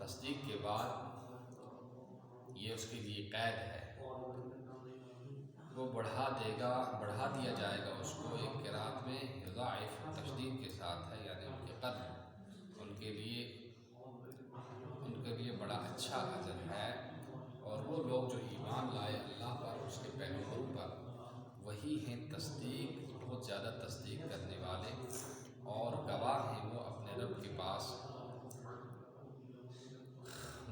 تصدیق کے بعد یہ اس کے لیے قید ہے، وہ بڑھا دیا جائے گا اس کو۔ ایک قرات میں یضاعف تشدید کے ساتھ ہے، یعنی ان کے قدر ان کے لیے بڑا اچھا اجر ہے۔ اور وہ لوگ جو ایمان لائے اللہ پر، اس کے پیغمبروں پر، وہی ہیں بہت زیادہ تصدیق کرنے والے، اور گواہ ہیں وہ اپنے رب کے پاس۔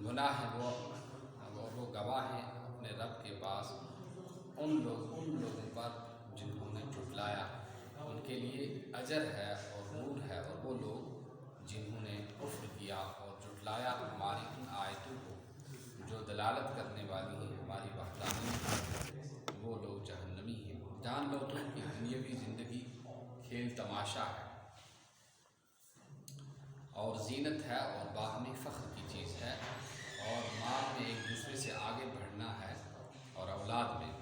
گناہ ہے وہ گواہ ہیں اپنے رب کے پاس ان لوگوں پر جنہوں نے جھٹلایا، ان کے لیے اجر ہے اور نور ہے۔ اور وہ لوگ جنہوں نے کفر کیا اور جھٹلایا ہماری ان آیتوں کو جو دلالت کرنے والی ہیں ہماری وحدانیت، وہ لوگ جہنمی ہیں۔ جان لو تم کہ دنیاوی زندگی کھیل تماشا ہے اور زینت ہے اور باہمی فخر کی چیز ہے، اور مال میں ایک دوسرے سے آگے بڑھنا ہے، اور اولاد میں،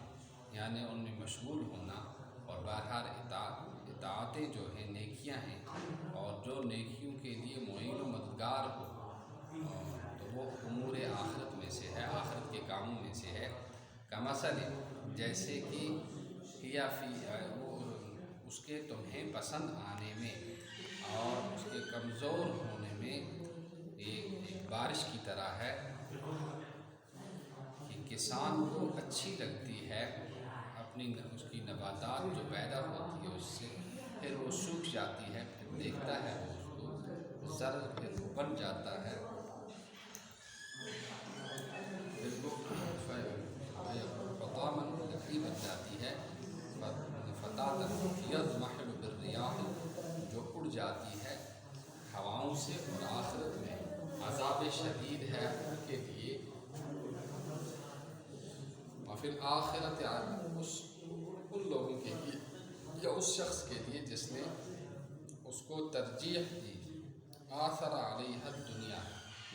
یعنی ان میں مشغول ہونا، اور بہرحال اطاعتیں جو ہیں نیکیاں ہیں، اور جو نیکیوں کے لیے معین و مددگار ہو تو وہ امور آخرت میں سے ہے، آخرت کے کاموں میں سے ہے۔ کمثل، جیسے کہ اس کے تمہیں پسند آنے میں اور اس کے کمزور ہونے میں ایک بارش کی طرح ہے کہ کسان کو اچھی لگتی ہے اس کی نباتات جو پیدا ہوتی ہے اس سے، پھر وہ سوکھ جاتی ہے، پھر دیکھتا ہے وہ اس کو زر، پھر وہ بن جاتا ہے، پھر وہ فطامن لکڑی بن جاتی ہے، فتاتن یضمحل بالریاح، جو اڑ جاتی ہے ہواؤں سے۔ اور آخرت میں عذاب شدید ہے ان کے لیے، اور پھر آخرت ان لوگوں کے لیے یا اس شخص کے لیے جس نے اس کو ترجیح دی، آثر علیہ الدنیا،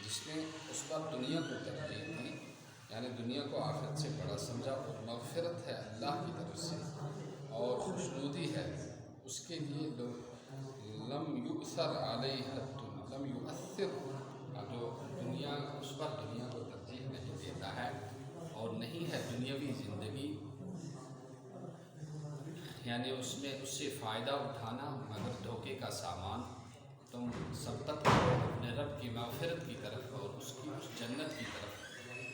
جس نے اس پر دنیا کو ترجیح دی، یعنی دنیا کو آخرت سے بڑا سمجھا، اور مغفرت ہے اللہ کی طرف سے اور خوشنودی ہے اس کے لیے۔ لم یؤثر علیہ لم یؤثر، جو دنیا اس پر دنیا کو ترجیح نہیں دیتا ہے اور نہیں ہے دنیاوی زندگی، یعنی اس سے فائدہ اٹھانا مگر دھوکے کا سامان۔ تم سبقت کرو اپنے رب کی مغفرت کی طرف اور اس جنت کی طرف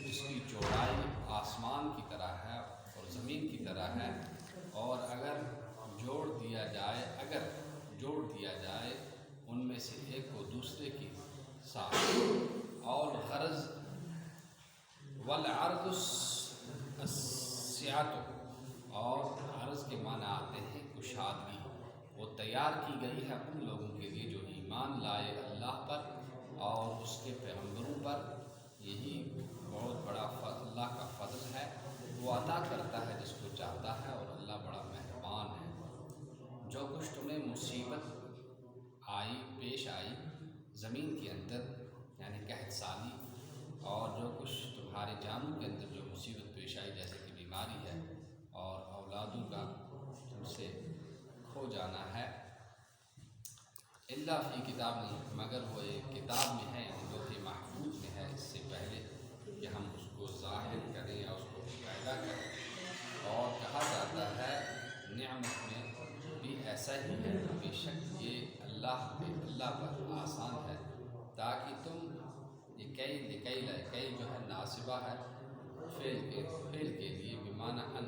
جس کی چوڑائی آسمان کی طرح ہے اور زمین کی طرح ہے، اور اگر جوڑ دیا جائے ان میں سے ایک کو دوسرے کی ساتھ، اور غرض والعرض السعۃ، اور عرض کے معنی آتے ہیں کشادگی، وہ تیار کی گئی ہے ان لوگوں کے لیے جو ایمان لائے اللہ پر اور اس کے پیغمبروں پر۔ یہی بہت بڑا اللہ کا فضل ہے، وہ عطا کرتا ہے جس کو چاہتا ہے، اور اللہ بڑا مہربان ہے۔ جو کچھ تمہیں مصیبت پیش آئی زمین کے اندر، یعنی قحط سالی، اور جو کچھ تمہارے جانوں کے اندر جو مصیبت پیش آئی جیسے کہ بیماری ہے اور اولادوں کا تم سے کھو جانا ہے، الا فی کتاب، نہیں مگر وہ ایک کتاب میں ہے، یعنی لوح محفوظ میں ہے، اس سے پہلے کہ ہم اس کو ظاہر کریں یا اس کو پیدا کریں۔ اور کہا جاتا ہے نعمت میں بھی ایسا ہی ہے، بے شک یہ اللہ پر آسان ہے، تاکہ تم یہ کئی جو ہے ناصبہ ہے فعل کے لیے، بمعنی ان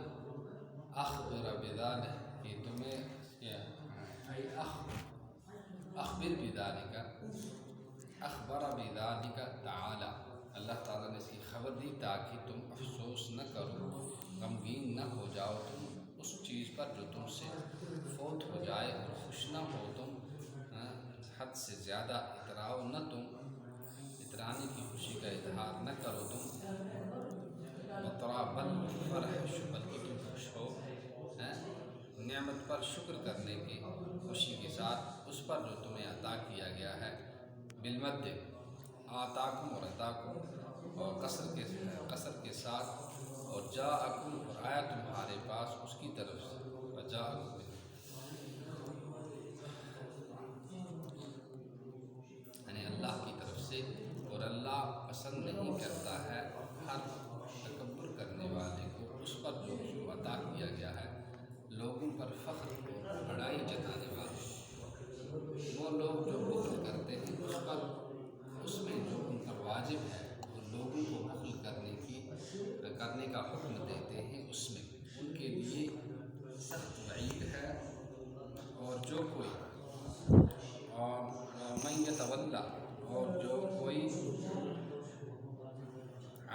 اخبر بذالک، کہ تمہیں اخبر بذالک، اخبر بذالک تعالی، اللہ تعالیٰ نے اس کی خبر دی تاکہ تم افسوس نہ کرو، غمگین نہ ہو جاؤ تم اس چیز پر جو تم سے فوت ہو جائے، اور خوش نہ ہو تم حد سے زیادہ اتراؤ نہ تم، اترانے کی خوشی کا اظہار نہ کرو تم، بل بلکہ تم خوش ہو نعمت پر شکر کرنے کی خوشی کے ساتھ اس پر جو تمہیں عطا کیا گیا ہے۔ بالمد، آتاکم اور عطاکم، اور قصر کے ساتھ، اور جاءکم، اور آیا تمہارے پاس اس کی طرف سے، وجاءکم، یعنی اللہ کی طرف سے، اور اللہ پسند نہیں کرتا ہے ہر تکبر کرنے والے کو اس پر جو اس کو عطا کیا گیا ہے، لوگوں پر فخر اور بڑائی جتانے والے وہ لوگ جو بخل کرتے ہیں اس پر، اس میں جو ان پر واجب ہے وہ لوگوں کو بخل کرنے کا حکم دیتے ہیں، اس میں ان کے لیے سخت وعید ہے۔ اور جو کوئی اور من یتولا، اور جو کوئی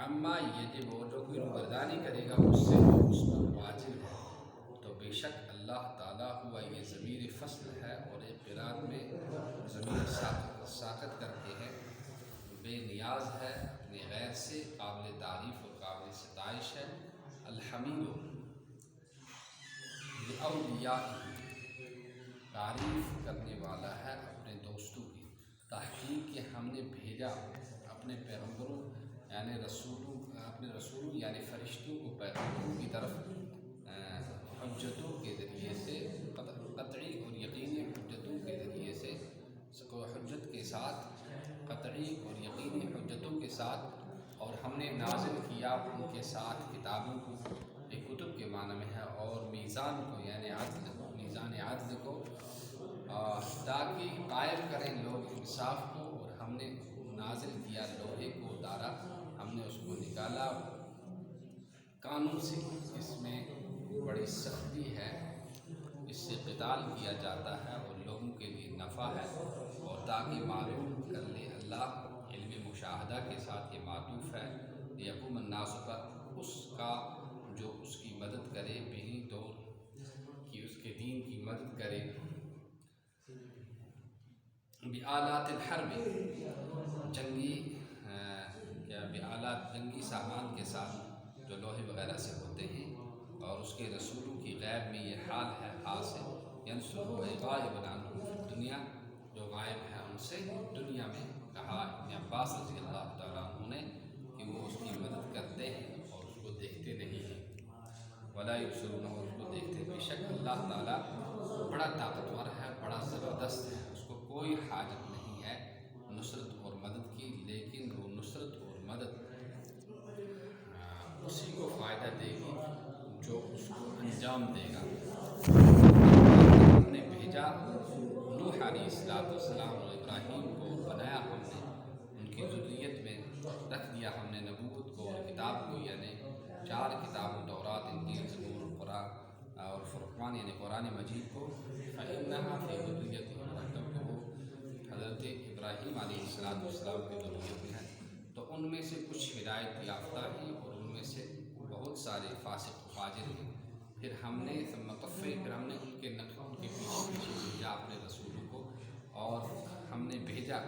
عما یجب، اور جو کوئی روگردانی کرے گا اس سے جو اس پر واجب ہے، تو بے شک اللہ تعالیٰ ہوا، یہ ضمیر فصل ہے اور ایک قرات میں ضمیر ساکت کر کے ہے، بے نیاز ہے اپنے غیر سے، قابل تعریف اور قابل ستائش ہے۔ الحمید لأولیائہ، تعریف کرنے والا ہے اپنے دوستوں کی۔ تحقیق کہ ہم نے بھیجا اپنے پیغمبروں یعنی اپنے رسولوں یعنی فرشتوں کو پیغمبروں کی طرف حجتوں کے ذریعے سے، قطعی اور یقینی حجتوں کے ذریعے سے، حجت کے ساتھ، قطعی اور یقینی حجتوں کے ساتھ، اور ہم نے نازل کیا ان کے ساتھ کتابوں کو، ایک کتب کے معنی میں ہے، اور میزان کو یعنی عدل، میزان عدل کو، تاکہ قائم کریں لوگ انصاف کو، اور ہم نے نازل کیا لوہے کو اتارا، ہم نے اس کو نکالا قانون سے، اس میں بڑی سختی ہے، اس سے قتال کیا جاتا ہے اور لوگوں کے لیے نفع ہے، اور تاکہ معلوم کر لے اللہ، علم مشاہدہ کے ساتھ یہ معطوف ہے، یقوم الناس پر، اس کا جو اس کی مدد کرے، بہی دور کی اس کے دین کی مدد کرے، بآلات الحرب، جنگی بآلات، جنگی سامان کے ساتھ جو لوہے وغیرہ سے ہوتے ہیں، اور اس کے رسولوں کی غیب میں یہ حال ہے، خاص ہے، ینصروا غائب عنہم فی الدنیا، جو غائب ہے ان سے دنیا میں، کہا ابن عباس رضی اللہ تعالیٰ عنہ نے کہ وہ اس کی مدد کرتے ہیں اور اس کو دیکھتے نہیں ہیں، ولا یبصرون، اور اس کو دیکھتے، بے شک اللہ تعالیٰ بڑا طاقتور ہے، بڑا زبردست ہے، اس کو کوئی حاجت نہیں ہے نصرت اور مدد کی، لیکن وہ نصرت اور مدد اسی کو فائدہ دے گی جو اس کو انجام دے گا۔ ہم نے بھیجا نوح علیہ السلام اور ابراہیم کو، بنایا ہم نے ان کی ذریت میں، رکھ دیا ہم نے نبوت کو اور کتاب کو، یعنی 4 کتابوں، تورات، انجیل، زبور، قرآن اور فرقان یعنی قرآن مجید کو، فإنہا فی ذریتہم، کیونکہ وہ حضرت ابراہیم علیہ السلام کی ذریت میں ہے، تو ان میں سے کچھ ہدایت یافتہ ہیں اور ان میں سے بہت سارے فاسق و فاجر ہیں۔ پھر ہم نے پھر ہم نے ان کے پیچھے بھیجا اپنے رسولوں کو، اور ہم نے بھیجا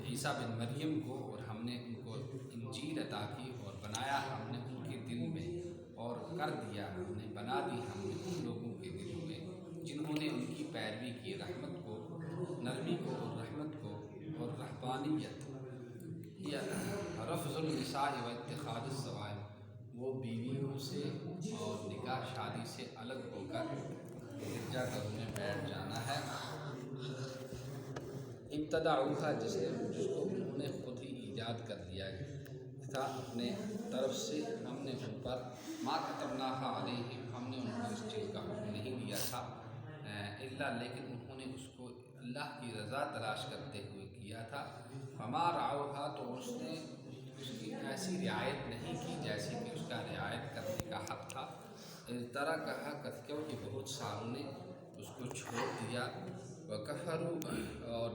عیسیٰ بن مریم کو، اور ہم نے ان کو انجیل عطا کی، اور بنایا ہم نے ان کے دل میں، اور کر دیا ہم نے، بنا دی ہم نے ان لوگوں کے دلوں میں جنہوں نے ان کی پیروی کی، رحمت کو، نرمی کو، اور رحمت کو، اور رحبانیت، یا رفض النساء و اتخاذ الصوائم، وہ بیویوں سے اور نکاح شادی سے الگ ہو کر گرجا گھروں میں بیٹھ جانا ہے۔ ابتدعوها، جس کو انہوں نے خود ہی ایجاد کر دیا تھا اپنے طرف سے، ہم نے ان پر ما كتبناها علیہم، ہم نے ان کو اس چیز کا حکم نہیں دیا تھا، الا، لیکن انہوں نے اس کو اللہ کی رضا تلاش کرتے ہوئے کیا تھا، فما رعوها، تو اس نے اس کی ایسی رعایت نہیں کی جیسے کہ اس کا رعایت کرنے کا حق تھا، ترکھا، کیونکہ بہت ساروں نے اس کو چھوڑ دیا، وکفروا، اور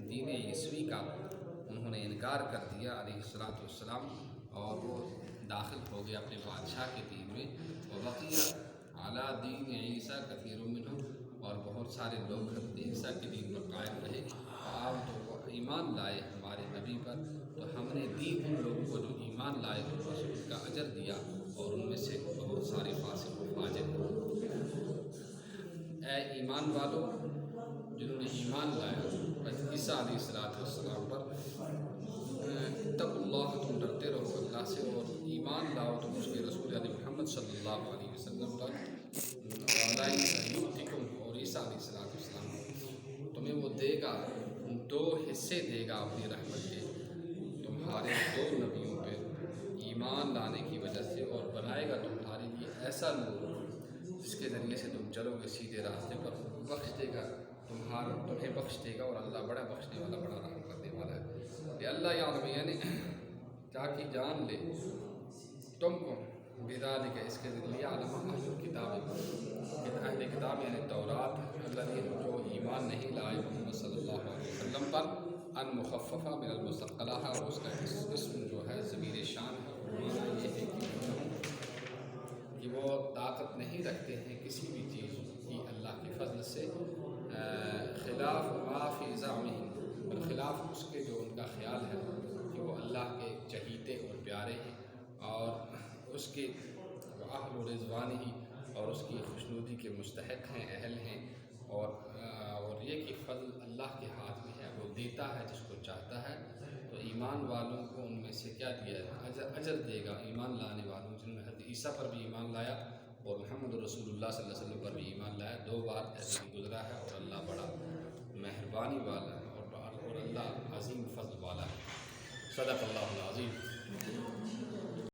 دین عیسوی کا انہوں نے انکار کر دیا علیہ السلام، اور وہ داخل ہو گیا اپنے بادشاہ کے دین میں، وبقی علی دین عیسیٰ کثیر منہم، اور بہت سارے لوگ حضرت عیسیٰ کے دین پر قائم رہے، اور تو وہ ایمان لائے ہمارے نبی پر، تو ہم نے دی ان لوگوں کو جو ایمان لائے ان پر ان کا اجر دیا، اور ان میں سے بہت سارے فاسق و فاجر۔ اے ایمان والو جنہوں نے ایمان لایا عیسیٰ علیہ السلام پر، اتقوا اللہ، تم ڈرتے رہو اللہ سے، اور ایمان لاؤ تم اس کے رسول یعنی محمد صلی اللہ علیہ وسلم پر، اور عیسیٰ علیہ السلام تمہیں وہ دے گا ان دو حصے دے گا اپنی رحمت کے تمہارے دو نبیوں پہ ایمان لانے کی وجہ سے، اور بنائے گا تمہارے لیے ایسا نور جس کے ذریعے سے تم چلو گے سیدھے راستے پر، بخش دے گا تمہیں بخش دے گا، اور اللہ بڑا بخشنے والا بڑا رحم کرنے والا ہے۔ یہ اللہ یعلم یعنی تاکہ جان لے تم کو بذالک اس کے ذریعے علم اہل کتاب، اہل کتاب یعنی تورات، الذین جو ایمان نہیں لائے محمد صلی اللہ علیہ وسلم پر، ان مخففہ من المثقلہ، اور اس کا اسم جو ہے ضمیر شان ہے، معنی یہ ہے کہ وہ طاقت نہیں رکھتے ہیں کسی بھی چیز کی اللہ کے فضل سے، خلاف ما فی زعمہم، بالخلاف اس کے جو ان کا خیال ہے کہ وہ اللہ کے چہیتے اور پیارے ہیں، اور اس کے اہل و رضوان ہی، اور اس کی خوشنودی کے مستحق ہیں، اہل ہیں، اور یہ کہ فضل اللہ کے ہاتھ میں ہے، وہ دیتا ہے جس کو چاہتا ہے۔ تو ایمان والوں کو ان میں سے کیا دیا ہے؟ اجر دے گا ایمان لانے والوں، جن میں حضرت عیسیٰ پر بھی ایمان لایا اور محمد رسول اللہ صلی اللہ علیہ وسلم پر بھی ایمان لایا، دو بار ایسے ہی گزرا ہے، اور اللہ بڑا مہربانی والا ہے، اور اللہ عظیم فضل والا ہے۔ صدق اللہ العظیم۔